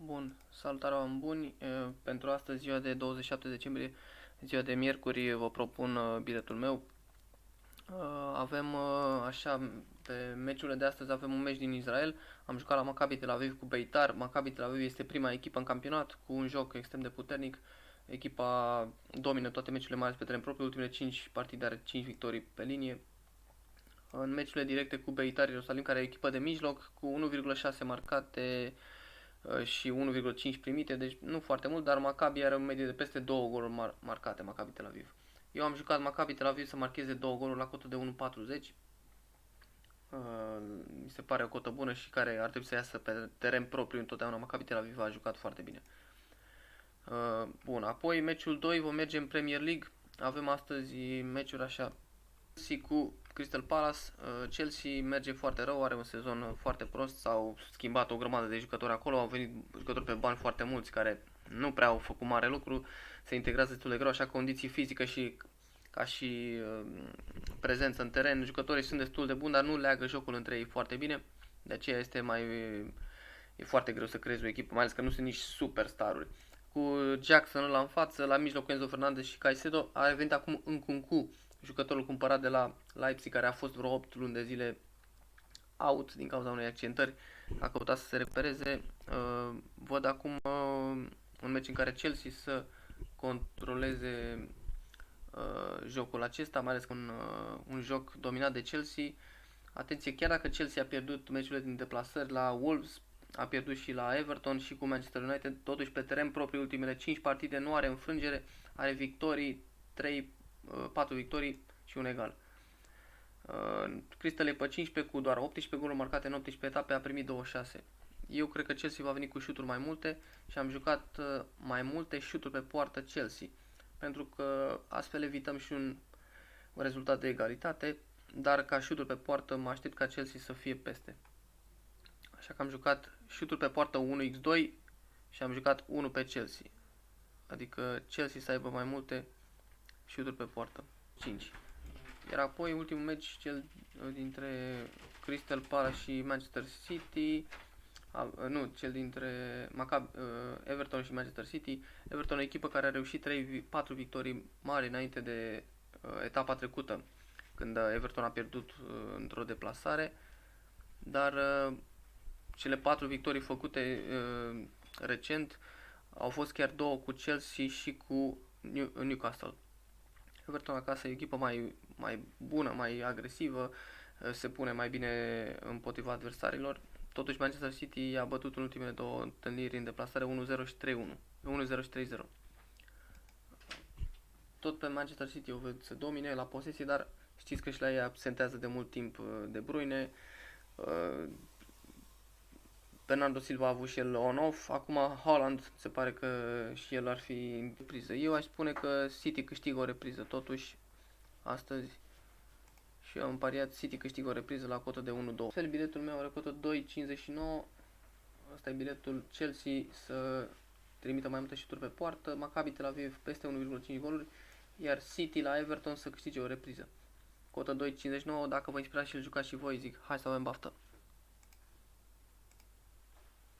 Bun, salutare oameni buni. Pentru astăzi, ziua de 27 decembrie, ziua de miercuri, vă propun biletul meu. Avem așa, pe meciurile de astăzi avem un meci din Israel. Am jucat la Maccabi Tel Aviv cu Beitar. Maccabi Tel Aviv este prima echipă în campionat cu un joc extrem de puternic. Echipa domină toate meciurile, mai ales pe teren propriu. Ultimele 5 partide are 5 victorii pe linie. În meciurile directe cu Beitar Ierusalim, care e echipă de mijloc, cu 1,6 marcate și 1,5 primite, deci nu foarte mult, dar Maccabi are o medie de peste 2 goluri marcate, Maccabi Tel Aviv. Eu am jucat Maccabi Tel Aviv să marcheze 2 goluri la cotă de 1,40. Mi se pare o cotă bună și care ar trebui să iasă pe teren propriu întotdeauna. Maccabi Tel Aviv a jucat foarte bine. Bun, apoi meciul 2 vom merge în Premier League. Avem astăzi meciuri așa. Chelsea cu Crystal Palace. Chelsea merge foarte rău, are un sezon foarte prost, s-au schimbat o grămadă de jucători acolo, au venit jucători pe bani foarte mulți care nu prea au făcut mare lucru, se integrează destul de greu, așa condiții fizică și ca și prezență în teren, jucătorii sunt destul de buni, dar nu leagă jocul între ei foarte bine, de aceea e foarte greu să creezi o echipă, mai ales că nu sunt nici superstaruri. Cu Jackson la în față, la mijloc Enzo Fernandez și Caicedo, a revenit acum Nkunku, jucătorul cumpărat de la Leipzig, care a fost vreo 8 luni de zile out din cauza unei accentări, a căutat să se repereze. Văd acum un meci în care Chelsea să controleze jocul acesta, mai ales cu un joc dominat de Chelsea. Atenție, chiar dacă Chelsea a pierdut meciurile din deplasări la Wolves, a pierdut și la Everton și cu Manchester United, totuși pe teren propriu ultimele 5 partide nu are înfrângere, are victorii, 4 victorii și un egal. Crystal e pe 15 cu doar 18 goluri marcate în 18 etape, a primit 26. Eu cred că Chelsea va veni cu șuturi mai multe și am jucat mai multe șuturi pe poartă Chelsea, pentru că astfel evităm și un rezultat de egalitate, dar ca șuturi pe poartă mă aștept ca Chelsea să fie peste. Așa că am jucat șuturi pe poartă 1x2 și am jucat 1 pe Chelsea. Adică Chelsea să aibă mai multe șuturi pe poartă. 5. Iar apoi ultimul meci, cel dintre Crystal Palace și Manchester City, cel dintre Everton și Manchester City. Everton, o echipă care a reușit 4 victorii mari înainte de etapa trecută, când Everton a pierdut într-o deplasare, dar cele 4 victorii făcute recent au fost chiar 2 cu Chelsea și cu Newcastle. Everton acasă e o echipă mai bună, mai agresivă, se pune mai bine împotriva adversarilor. Totuși Manchester City a bătut în ultimele 2 întâlniri în deplasare 1-0 și 3-1. 1-0 și 3-0. Tot pe Manchester City o văd să domine la posesie, dar știți că și la ei absentează de mult timp De Bruyne. Bernardo Silva a avut și el on-off, acum Haaland se pare că și el ar fi în repriză. Eu aș spune că City câștigă o repriză totuși astăzi și eu am pariat City câștigă o repriză la cotă de 1-2. Fel biletul meu are cotă 2,59. Asta e biletul Chelsea să trimită mai multe șuturi pe poartă, Maccabi Tel Aviv peste 1,5 goluri, iar City la Everton să câștige o repriză. Cotă 2,59, dacă vă inspirați și îl jucați și voi, zic, hai să avem baftă!